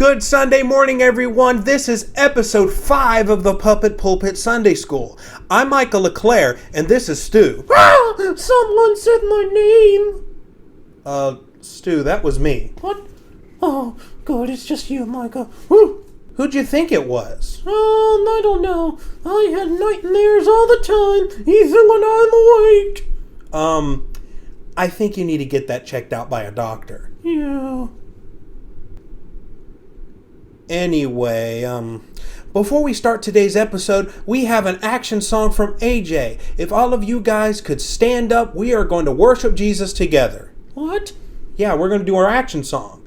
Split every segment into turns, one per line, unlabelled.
Good Sunday morning, everyone. This is episode 5 of the Puppet Pulpit Sunday School. I'm Micah LeClercq, and this is Stu.
Ah! Someone said my name.
Stu, that was me.
What? Oh, good, it's just you, Micah. Whew.
Who'd you think it was?
I don't know. I had nightmares all the time, even when I'm awake.
I think you need to get that checked out by a doctor.
Yeah.
Anyway, before we start today's episode, we have an action song from AJ. If all of you guys could stand up, we are going to worship Jesus together.
What?
Yeah, we're going to do our action song.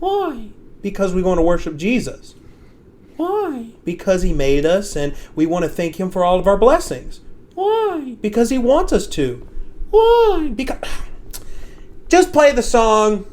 Why?
Because we want to worship Jesus.
Why?
Because he made us, and we want to thank him for all of our blessings.
Why?
Because he wants us to.
Why?
Because... Just play the song.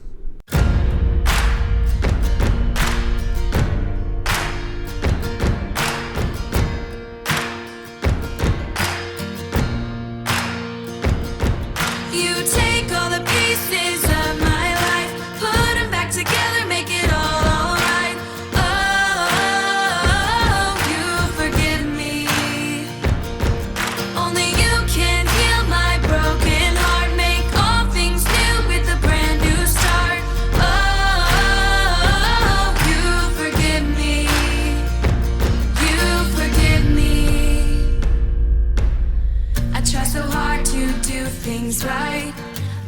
Right,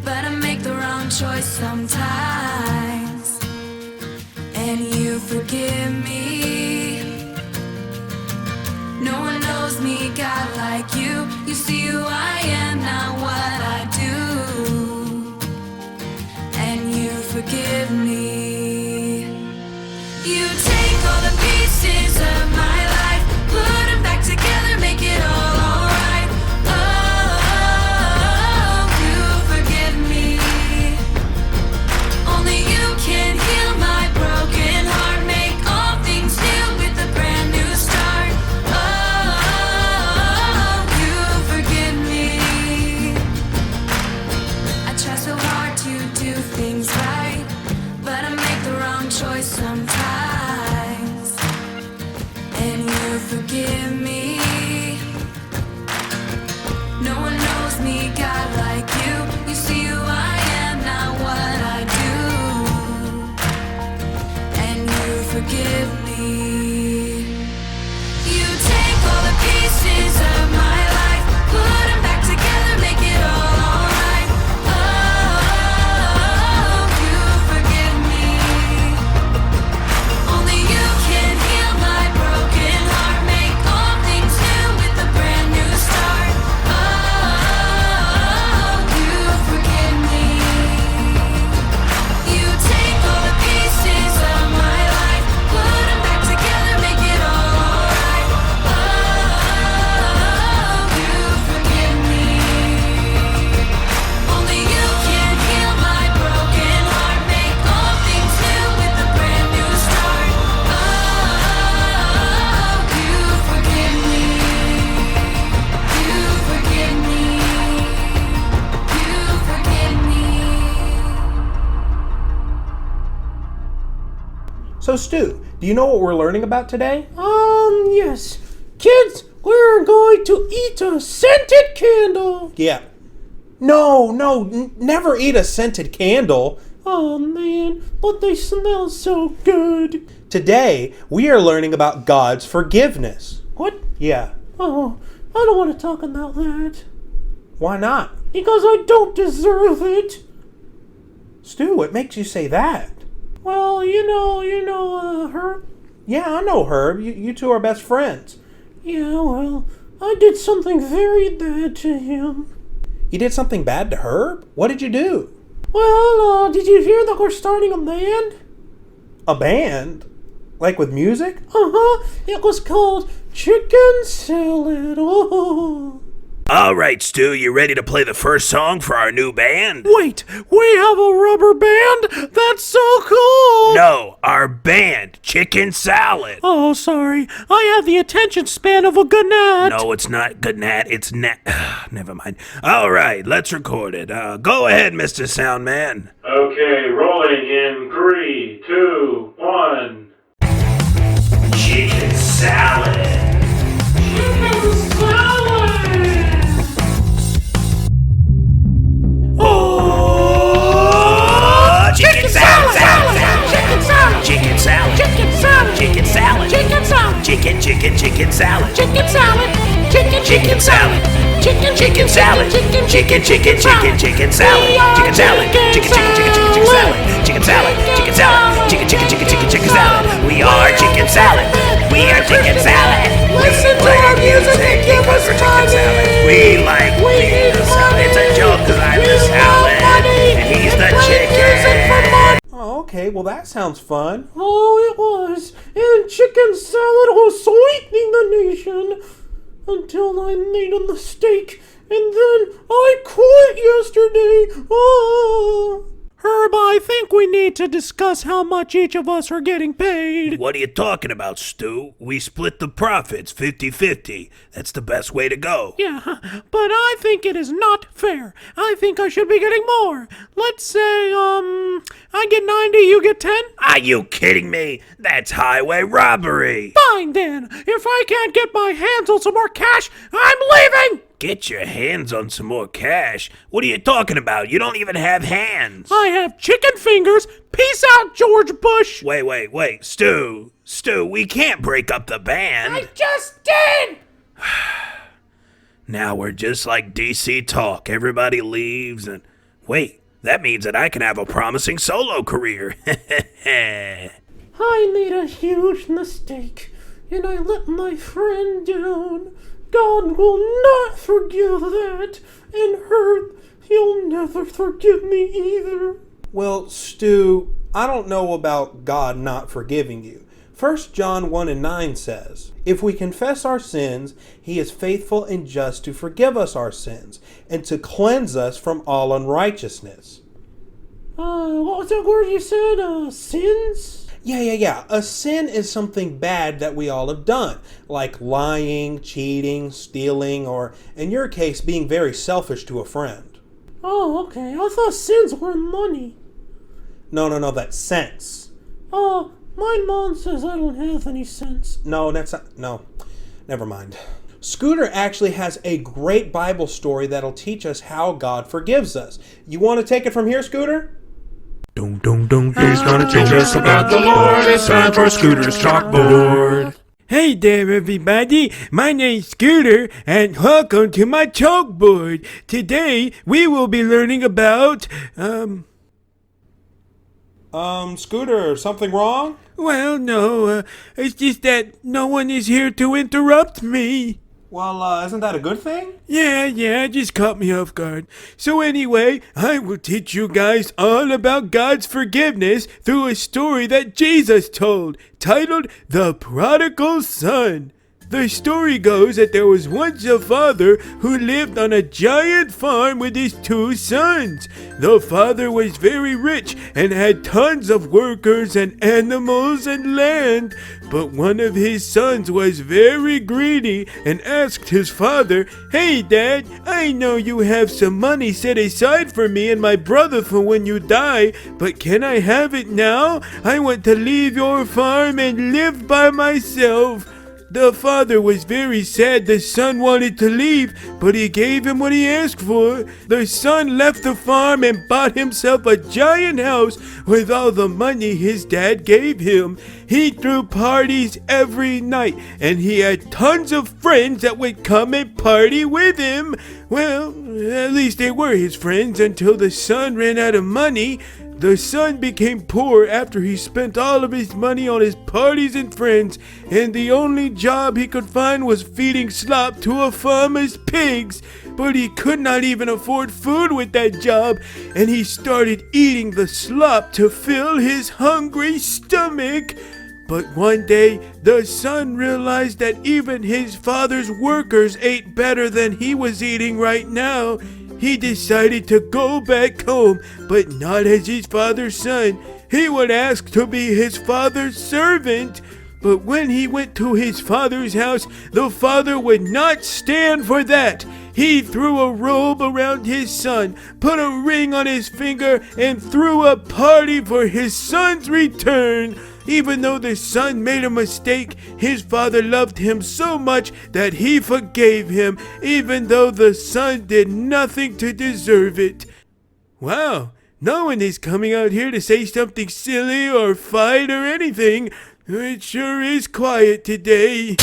but I make the wrong choice sometimes, and you forgive me. No one knows me, God, like you. You see who I am, not what I do, and you forgive me. You take all the pieces of my life, put them back together, make it all alright.
So, Stu, do you know what we're learning about today?
Yes. Kids, we're going to eat a scented candle.
Yeah. No, never eat a scented candle.
Oh, man, but they smell so good.
Today, we are learning about God's forgiveness.
What?
Yeah.
Oh, I don't want to talk about that.
Why not?
Because I don't deserve it.
Stu, what makes you say that?
Well, you know, Herb?
Yeah, I know Herb. You two are best friends.
Yeah, well, I did something very bad to him.
You did something bad to Herb? What did you do?
Well, did you hear that we're starting a band?
A band? Like with music?
Uh-huh. It was called Chicken Salad. Oh.
All right, Stu, you ready to play the first song for our new band?
Wait, we have a rubber band? That's so cool!
No, our band, Chicken Salad.
Oh, sorry. I have the attention span of a gnat.
No, it's not gnat, it's gnat. Never mind. All right, let's record it. Go ahead, Mr. Soundman.
Okay, rolling in 3, 2, 1.
salad. Oh, chicken salad. Chicken salad. Chicken salad. Chicken salad. Chicken salad. Chicken salad. Chicken salad. Chicken salad. Chicken salad. Chicken salad. Chicken salad. Chicken salad. Chicken salad. Chicken salad. Chicken salad. Chicken salad. Chicken salad. We are chicken salad. We are chicken salad.
Listen to our music and give us money.
We like the salad. It's a joke because I'm the salad and he's the chicken.
Oh, okay. Well, that sounds fun.
Oh, it was. And chicken salad was sweetening the nation until I made a mistake. And then I quit yesterday. Oh. Herb, I think we need to discuss how much each of us are getting paid.
What are you talking about, Stu? We split the profits 50-50. That's the best way to go.
Yeah, but I think it is not fair. I think I should be getting more. Let's say, I get 90, you get 10?
Are you kidding me? That's highway robbery.
Fine then. If I can't get my hands on some more cash, I'm leaving!
Get your hands on some more cash? What are you talking about? You don't even have hands.
I have chicken fingers. Peace out, George Bush.
Wait. Stu, we can't break up the band.
I just did!
Now we're just like DC Talk. Everybody leaves and... Wait, that means that I can have a promising solo career.
I made a huge mistake, and I let my friend down. God will not forgive that, and Herb, he'll never forgive me either.
Well, Stu, I don't know about God not forgiving you. 1 John 1:9 says, "If we confess our sins, he is faithful and just to forgive us our sins and to cleanse us from all unrighteousness."
What was that word you said? Sins?
Yeah. A sin is something bad that we all have done, like lying, cheating, stealing, or, in your case, being very selfish to a friend.
Oh, okay. I thought sins were money.
No, that's sense.
My mom says I don't have any sense.
No, never mind. Scooter actually has a great Bible story that'll teach us how God forgives us. You want to take it from here, Scooter?
He's gonna teach us about the Lord. It's time for Scooter's Chalkboard.
Hey there, everybody. My name's Scooter, and welcome to my chalkboard. Today, we will be learning about,
Scooter, something wrong?
well, no, it's just that no one is here to interrupt me.
Well, isn't that a good thing?
Yeah, it just caught me off guard. So anyway, I will teach you guys all about God's forgiveness through a story that Jesus told, titled The Prodigal Son. The story goes that there was once a father who lived on a giant farm with his two sons. The father was very rich and had tons of workers and animals and land. But one of his sons was very greedy and asked his father, "Hey, Dad, I know you have some money set aside for me and my brother for when you die, but can I have it now? I want to leave your farm and live by myself." The father was very sad the son wanted to leave, but he gave him what he asked for. The son left the farm and bought himself a giant house with all the money his dad gave him. He threw parties every night, and he had tons of friends that would come and party with him. Well, at least they were his friends until the son ran out of money. The son became poor after he spent all of his money on his parties and friends, and the only job he could find was feeding slop to a farmer's pigs. But he could not even afford food with that job, and he started eating the slop to fill his hungry stomach. But one day, the son realized that even his father's workers ate better than he was eating right now. He decided to go back home, but not as his father's son. He would ask to be his father's servant. But when he went to his father's house, the father would not stand for that. He threw a robe around his son, put a ring on his finger, and threw a party for his son's return. Even though the son made a mistake, his father loved him so much that he forgave him, even though the son did nothing to deserve it. Wow, no one is coming out here to say something silly or fight or anything. It sure is quiet today.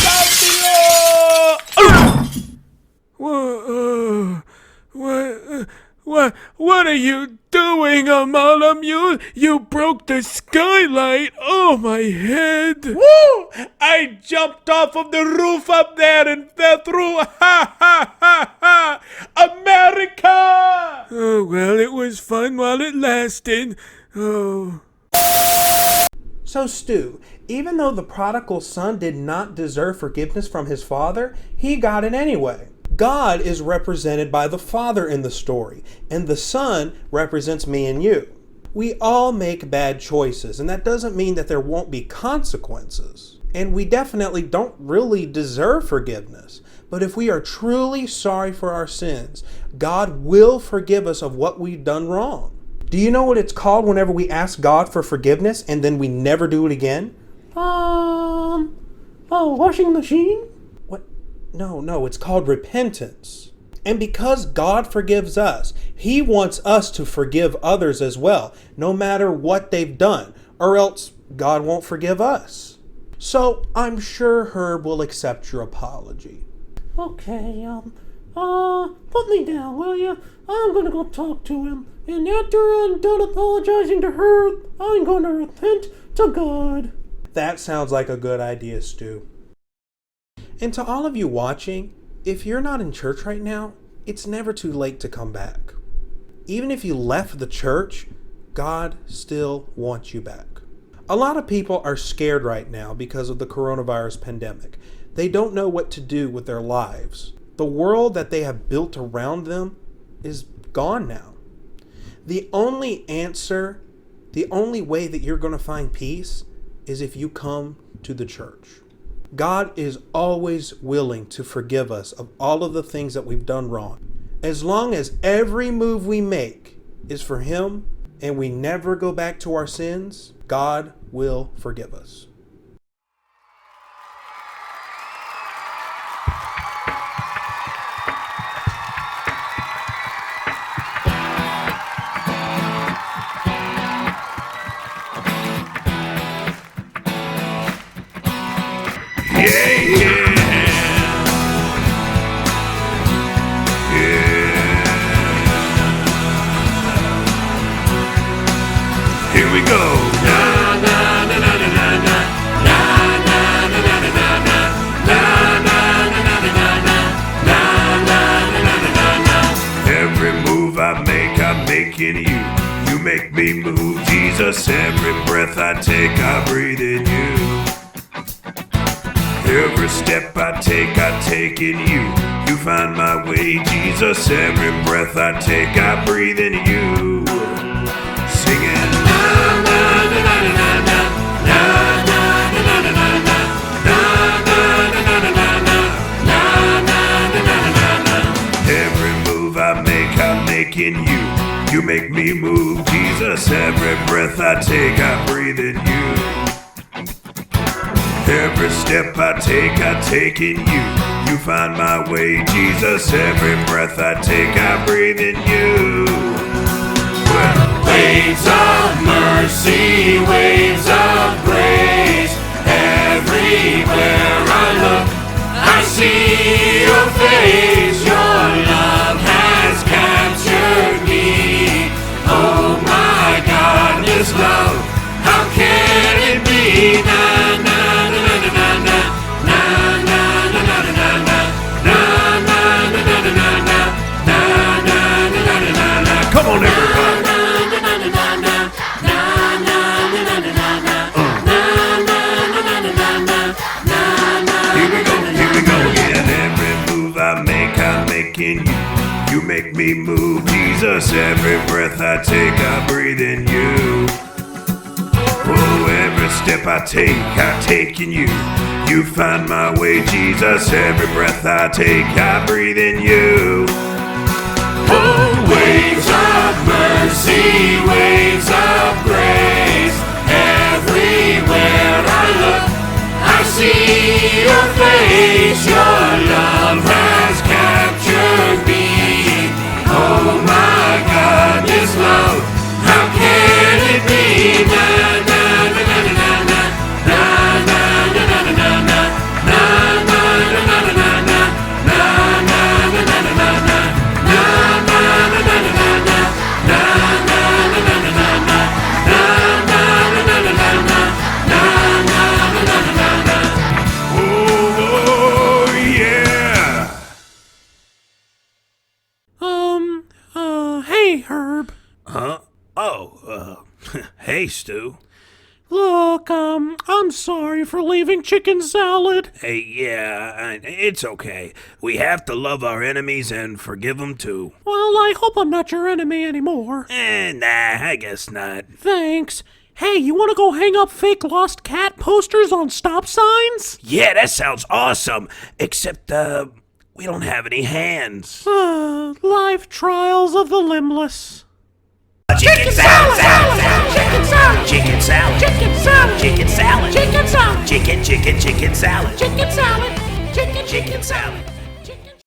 What are you doing, Amalamule? You broke the skylight. Oh, my head.
Woo! I jumped off of the roof up there and fell through. Ha, ha, ha, ha! America!
Oh, well, it was fun while it lasted. Oh.
So, Stu, even though the prodigal son did not deserve forgiveness from his father, he got it anyway. God is represented by the Father in the story, and the Son represents me and you. We all make bad choices, and that doesn't mean that there won't be consequences. And we definitely don't really deserve forgiveness. But if we are truly sorry for our sins, God will forgive us of what we've done wrong. Do you know what it's called whenever we ask God for forgiveness and then we never do it again?
Washing machine?
No, it's called repentance. And because God forgives us, He wants us to forgive others as well, no matter what they've done, or else God won't forgive us. So I'm sure Herb will accept your apology.
Okay, put me down, will you? I'm gonna go talk to him. And after I'm done apologizing to Herb, I'm gonna repent to God.
That sounds like a good idea, Stu. And to all of you watching, if you're not in church right now, it's never too late to come back. Even if you left the church, God still wants you back. A lot of people are scared right now because of the coronavirus pandemic. They don't know what to do with their lives. The world that they have built around them is gone now. The only answer, the only way that you're going to find peace is if you come to the church. God is always willing to forgive us of all of the things that we've done wrong. As long as every move we make is for Him and we never go back to our sins, God will forgive us.
Here we go. Na na na na na na na na na na na na na na na. Every move I make, I'm making you. You make me move, Jesus. Every breath I take, I breathe in you. Every step I take in you. You find my way, Jesus. Every breath I take, I breathe in you. Singing na na na na na na na na na na na na na na. Every move I make, I'm making you. You make me move, Jesus. Every breath I breathe in you. Every step I take in you. You find my way, Jesus. Every breath I breathe in you. Well, waves of mercy, waves of grace. Everywhere I look, I see your face. Your love has captured me. Oh my God, this love, how can it be? Na na na na na na na na na na na na na na na na. Come on, everybody. In you, you make me move, Jesus. Every breath I breathe in you. Oh, every step I take in you. You find my way, Jesus. Every breath I breathe in you. Oh, waves of mercy, waves of grace, everywhere Huh? Oh, hey, Stu.
Look, I'm sorry for leaving chicken salad.
Hey, yeah, it's okay. We have to love our enemies and forgive them too.
Well, I hope I'm not your enemy anymore.
Nah, I guess not.
Thanks. Hey, you want to go hang up fake lost cat posters on stop signs?
Yeah, that sounds awesome. Except, we don't have any hands.
Life trials of the limbless.
Chicken salad, chicken salad, chicken salad, chicken salad, chicken salad, chicken salad, chicken salad, chicken salad, chicken salad, chicken salad.